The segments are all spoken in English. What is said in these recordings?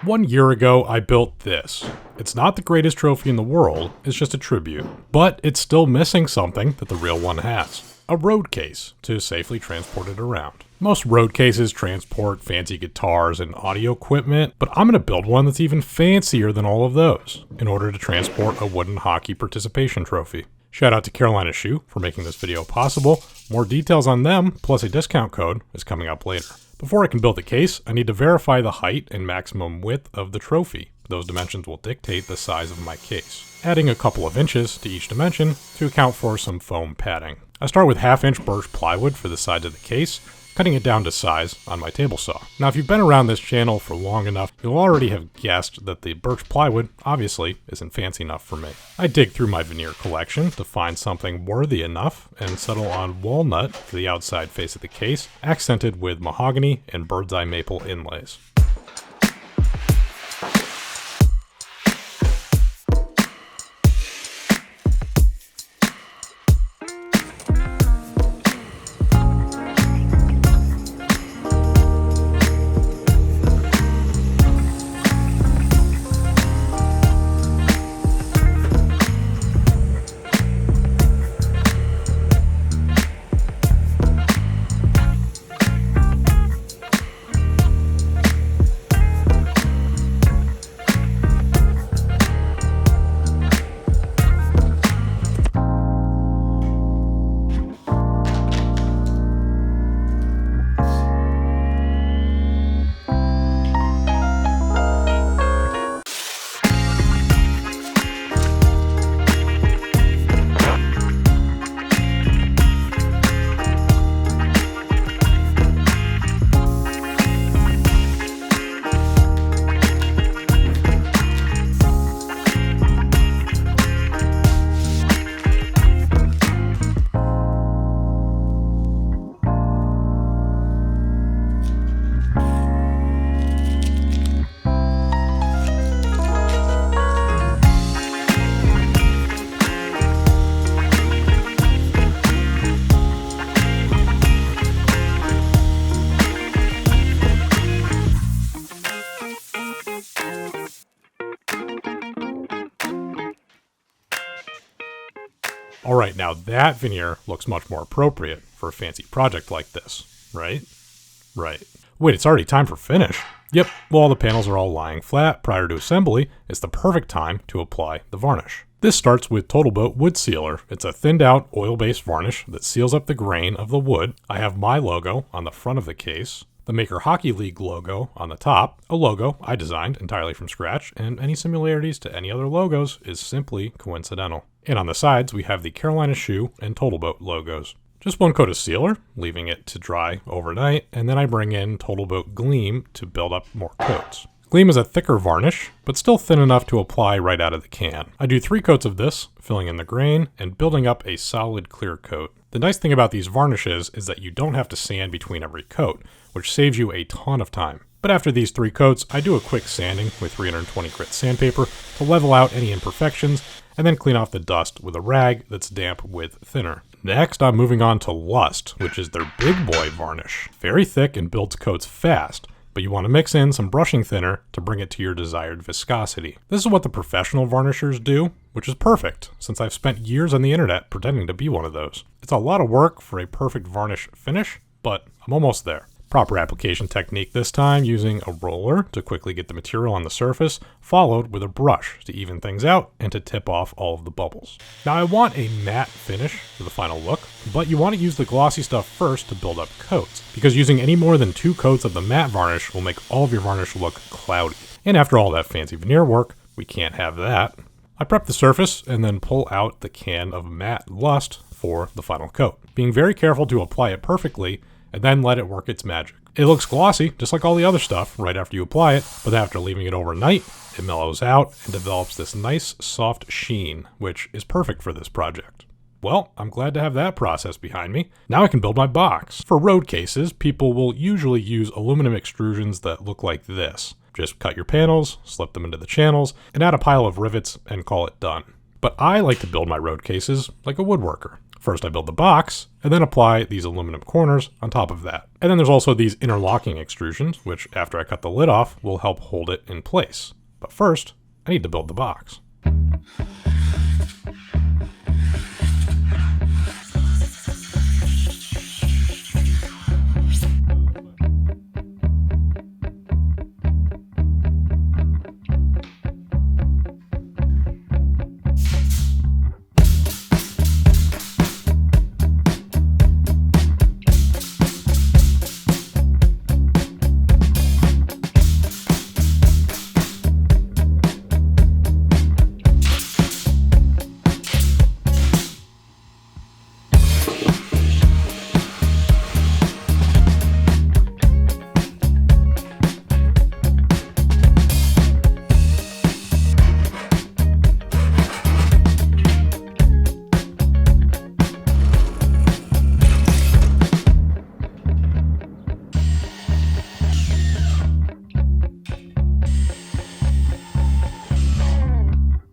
1 year ago, I built this. It's not the greatest trophy in the world, it's just a tribute. But it's still missing something that the real one has. A road case to safely transport it around. Most road cases transport fancy guitars and audio equipment, but I'm going to build one that's even fancier than all of those in order to transport a wooden hockey participation trophy. Shout out to Carolina Shoe for making this video possible. More details on them, plus a discount code, is coming up later. Before I can build the case, I need to verify the height and maximum width of the trophy. Those dimensions will dictate the size of my case, adding a couple of inches to each dimension to account for some foam padding. I start with 1/2 inch birch plywood for the sides of the case, cutting it down to size on my table saw. Now, if you've been around this channel for long enough, you'll already have guessed that the birch plywood obviously isn't fancy enough for me. I dig through my veneer collection to find something worthy enough and settle on walnut for the outside face of the case, accented with mahogany and bird's eye maple inlays. Alright, now that veneer looks much more appropriate for a fancy project like this, right? Right. Wait, it's already time for finish. Yep, while the panels are all lying flat prior to assembly, it's the perfect time to apply the varnish. This starts with TotalBoat Wood Sealer. It's a thinned out oil-based varnish that seals up the grain of the wood. I have my logo on the front of the case, the Maker Hockey League logo on the top, a logo I designed entirely from scratch, and any similarities to any other logos is simply coincidental. And on the sides, we have the Carolina Shoe and TotalBoat logos. Just one coat of sealer, leaving it to dry overnight, and then I bring in TotalBoat Gleam to build up more coats. Gleam is a thicker varnish, but still thin enough to apply right out of the can. I do 3 coats of this, filling in the grain and building up a solid clear coat. The nice thing about these varnishes is that you don't have to sand between every coat, which saves you a ton of time. But after these 3 coats, I do a quick sanding with 320 grit sandpaper to level out any imperfections, and then clean off the dust with a rag that's damp with thinner. Next, I'm moving on to Lust, which is their big boy varnish. Very thick and builds coats fast, but you want to mix in some brushing thinner to bring it to your desired viscosity. This is what the professional varnishers do, which is perfect, since I've spent years on the internet pretending to be one of those. It's a lot of work for a perfect varnish finish, but I'm almost there. Proper application technique this time, using a roller to quickly get the material on the surface, followed with a brush to even things out and to tip off all of the bubbles. Now I want a matte finish for the final look, but you want to use the glossy stuff first to build up coats, because using any more than 2 coats of the matte varnish will make all of your varnish look cloudy. And after all that fancy veneer work, we can't have that. I prep the surface and then pull out the can of matte Lust for the final coat, being very careful to apply it perfectly and then let it work its magic. It looks glossy, just like all the other stuff, right after you apply it, but after leaving it overnight, it mellows out and develops this nice, soft sheen, which is perfect for this project. Well, I'm glad to have that process behind me. Now I can build my box. For road cases, people will usually use aluminum extrusions that look like this. Just cut your panels, slip them into the channels, and add a pile of rivets and call it done. But I like to build my road cases like a woodworker. First I build the box, and then apply these aluminum corners on top of that. And then there's also these interlocking extrusions, which after I cut the lid off will help hold it in place. But first, I need to build the box.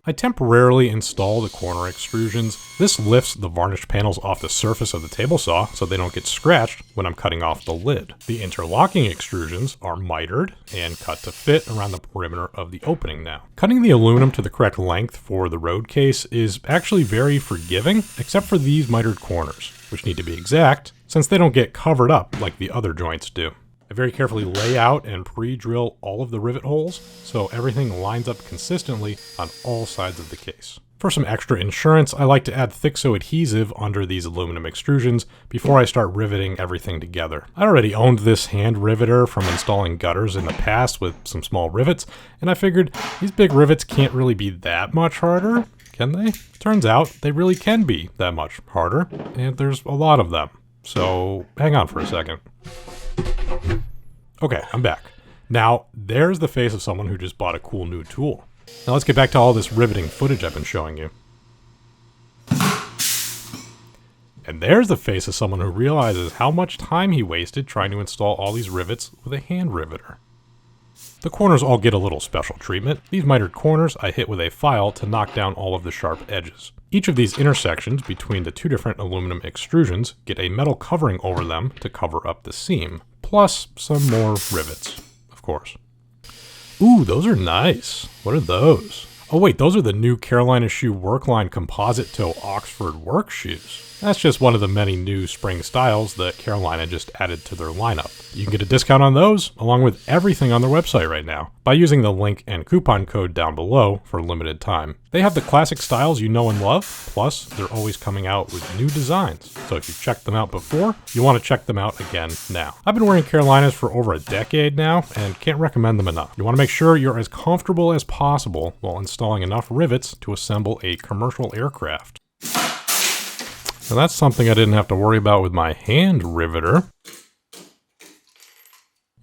I temporarily install the corner extrusions. This lifts the varnished panels off the surface of the table saw so they don't get scratched when I'm cutting off the lid. The interlocking extrusions are mitered and cut to fit around the perimeter of the opening now. Cutting the aluminum to the correct length for the road case is actually very forgiving, except for these mitered corners, which need to be exact since they don't get covered up like the other joints do. I very carefully lay out and pre-drill all of the rivet holes so everything lines up consistently on all sides of the case. For some extra insurance, I like to add Thixo adhesive under these aluminum extrusions before I start riveting everything together. I already owned this hand riveter from installing gutters in the past with some small rivets, and I figured these big rivets can't really be that much harder, can they? Turns out they really can be that much harder, and there's a lot of them. So hang on for a second. Okay, I'm back. Now, there's the face of someone who just bought a cool new tool. Now let's get back to all this riveting footage I've been showing you. And there's the face of someone who realizes how much time he wasted trying to install all these rivets with a hand riveter. The corners all get a little special treatment. These mitered corners I hit with a file to knock down all of the sharp edges. Each of these intersections between the two different aluminum extrusions get a metal covering over them to cover up the seam, plus some more rivets, of course. Ooh, those are nice. What are those? Oh wait, those are the new Carolina Shoe Workline composite toe Oxford work shoes. That's just one of the many new spring styles that Carolina just added to their lineup. You can get a discount on those, along with everything on their website right now, by using the link and coupon code down below for a limited time. They have the classic styles you know and love, plus they're always coming out with new designs. So if you've checked them out before, you want to check them out again now. I've been wearing Carolinas for over a decade now, and can't recommend them enough. You want to make sure you're as comfortable as possible while installing enough rivets to assemble a commercial aircraft. Now that's something I didn't have to worry about with my hand riveter.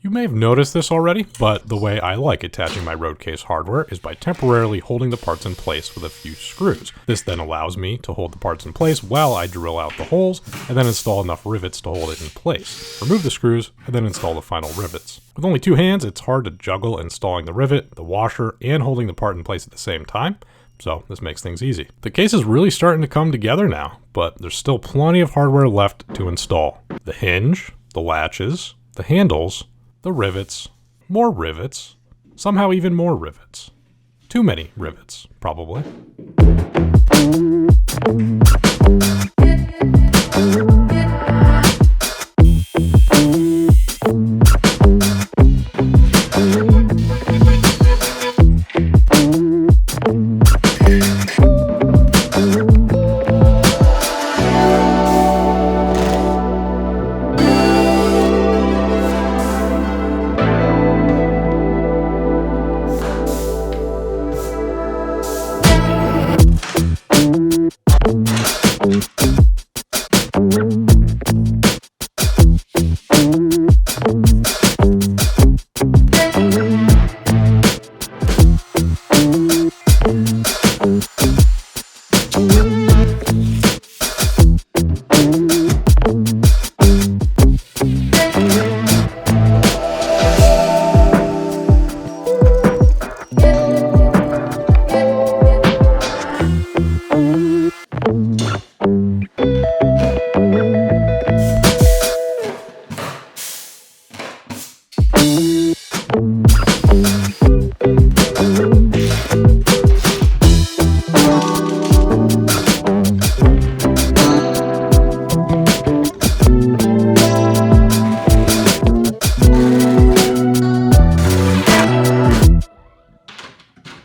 You may have noticed this already, but the way I like attaching my road case hardware is by temporarily holding the parts in place with a few screws. This then allows me to hold the parts in place while I drill out the holes and then install enough rivets to hold it in place. Remove the screws and then install the final rivets. With only two hands, it's hard to juggle installing the rivet, the washer, and holding the part in place at the same time. So this makes things easy. The case is really starting to come together now, but there's still plenty of hardware left to install. The hinge, the latches, the handles, the rivets, more rivets, somehow even more rivets. Too many rivets, probably.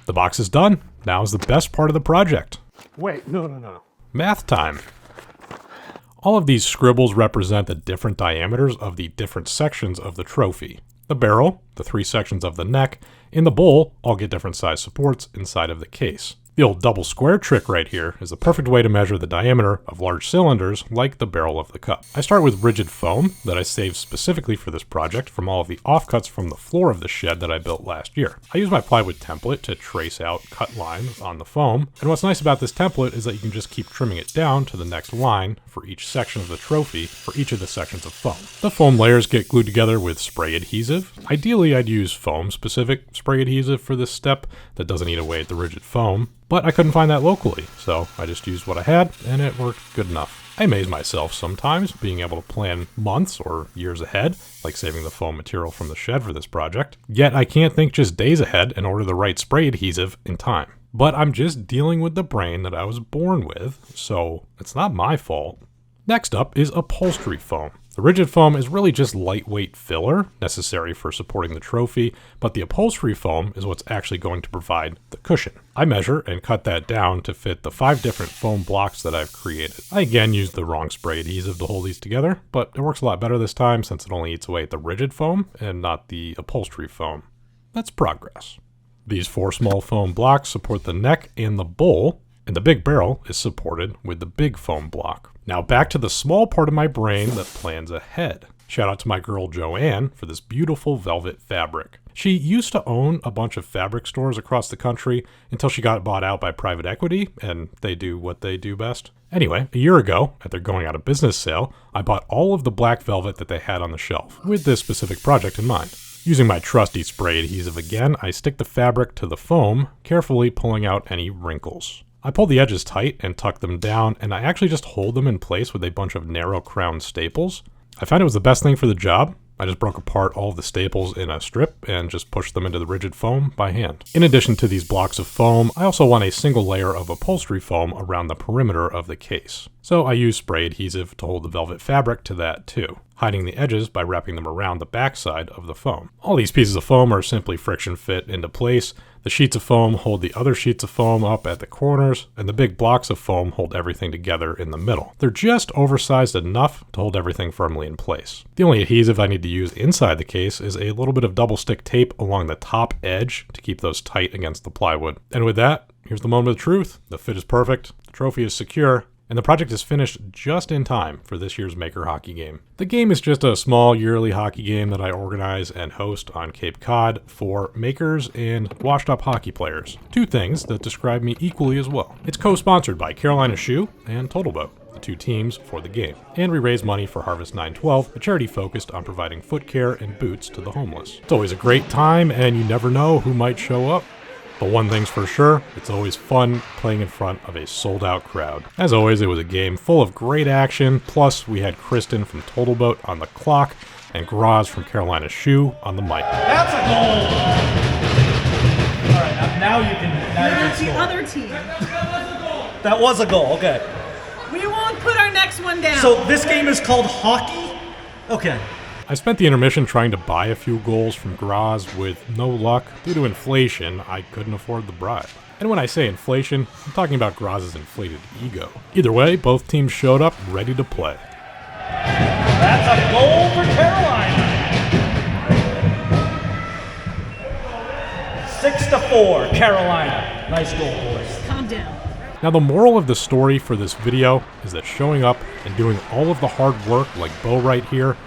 The box is done. Now is the best part of the project. Wait, no. Math time. All of these scribbles represent the different diameters of the different sections of the trophy. The barrel, the 3 sections of the neck, and the bowl all get different size supports inside of the case. The old double square trick right here is the perfect way to measure the diameter of large cylinders like the barrel of the cup. I start with rigid foam that I saved specifically for this project from all of the offcuts from the floor of the shed that I built last year. I use my plywood template to trace out cut lines on the foam, and what's nice about this template is that you can just keep trimming it down to the next line for each section of the trophy for each of the sections of foam. The foam layers get glued together with spray adhesive. Ideally, I'd use foam-specific spray adhesive for this step that doesn't eat away at the rigid foam. But I couldn't find that locally, so I just used what I had, and it worked good enough. I amaze myself sometimes being able to plan months or years ahead, like saving the foam material from the shed for this project. Yet I can't think just days ahead and order the right spray adhesive in time. But I'm just dealing with the brain that I was born with, so it's not my fault. Next up is upholstery foam. The rigid foam is really just lightweight filler necessary for supporting the trophy, but the upholstery foam is what's actually going to provide the cushion. I measure and cut that down to fit the 5 different foam blocks that I've created. I again used the wrong spray adhesive to hold these together, but it works a lot better this time since it only eats away at the rigid foam and not the upholstery foam. That's progress. These 4 small foam blocks support the neck and the bowl, and the big barrel is supported with the big foam block. Now back to the small part of my brain that plans ahead. Shout out to my girl Joanne for this beautiful velvet fabric. She used to own a bunch of fabric stores across the country until she got bought out by private equity, and they do what they do best. Anyway, a year ago, at their going out of business sale, I bought all of the black velvet that they had on the shelf, with this specific project in mind. Using my trusty spray adhesive again, I stick the fabric to the foam, carefully pulling out any wrinkles. I pull the edges tight and tuck them down, and I actually just hold them in place with a bunch of narrow crown staples. I found it was the best thing for the job. I just broke apart all of the staples in a strip and just pushed them into the rigid foam by hand. In addition to these blocks of foam, I also want a single layer of upholstery foam around the perimeter of the case. So I use spray adhesive to hold the velvet fabric to that too, hiding the edges by wrapping them around the backside of the foam. All these pieces of foam are simply friction fit into place. The sheets of foam hold the other sheets of foam up at the corners, and the big blocks of foam hold everything together in the middle. They're just oversized enough to hold everything firmly in place. The only adhesive I need to use inside the case is a little bit of double stick tape along the top edge to keep those tight against the plywood. And with that, here's the moment of truth. The fit is perfect, the trophy is secure, and the project is finished just in time for this year's Maker Hockey Game. The game is just a small yearly hockey game that I organize and host on Cape Cod for makers and washed up hockey players. 2 things that describe me equally as well. It's co-sponsored by Carolina Shoe and TotalBoat, the 2 teams for the game. And we raise money for Harvest 912, a charity focused on providing foot care and boots to the homeless. It's always a great time, and you never know who might show up. But one thing's for sure, it's always fun playing in front of a sold-out crowd. As always, it was a game full of great action, plus we had Kristin from TotalBoat on the clock, and Graz from Carolina Shoe on the mic. That's a goal! Alright, now you can The score. other team. That was a goal, okay. We won't put our next one down. So this game is called hockey? Okay. I spent the intermission trying to buy a few goals from Graz with no luck. Due to inflation, I couldn't afford the bribe. And when I say inflation, I'm talking about Graz's inflated ego. Either way, both teams showed up ready to play. That's a goal for Carolina. 6-4, Carolina. Nice goal, boys. Calm down. Now the moral of the story for this video is that showing up and doing all of the hard work like Bo right here,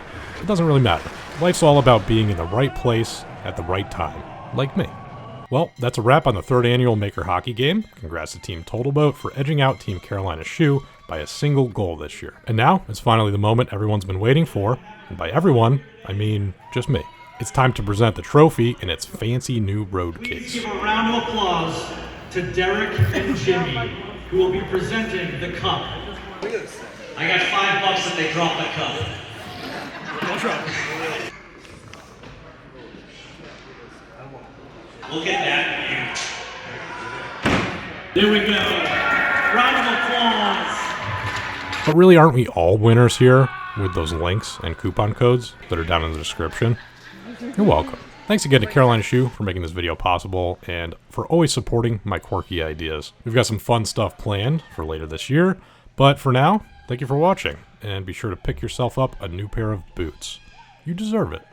it doesn't really matter. Life's all about being in the right place at the right time, like me. Well, that's a wrap on the 3rd annual Maker Hockey Game. Congrats to Team TotalBoat for edging out Team Carolina Shoe by a single goal this year. And now, it's finally the moment everyone's been waiting for, and by everyone, I mean just me. It's time to present the trophy in its fancy new road Please case. give a round of applause to Derek and Jimmy, who will be presenting the cup. I got $5 if they drop the cup. Don't drop it. Look at that. There we go. Round of applause. But really, aren't we all winners here with those links and coupon codes that are down in the description? You're welcome. Thanks again to Carolina Shoe for making this video possible and for always supporting my quirky ideas. We've got some fun stuff planned for later this year, but for now, thank you for watching, and be sure to pick yourself up a new pair of boots. You deserve it.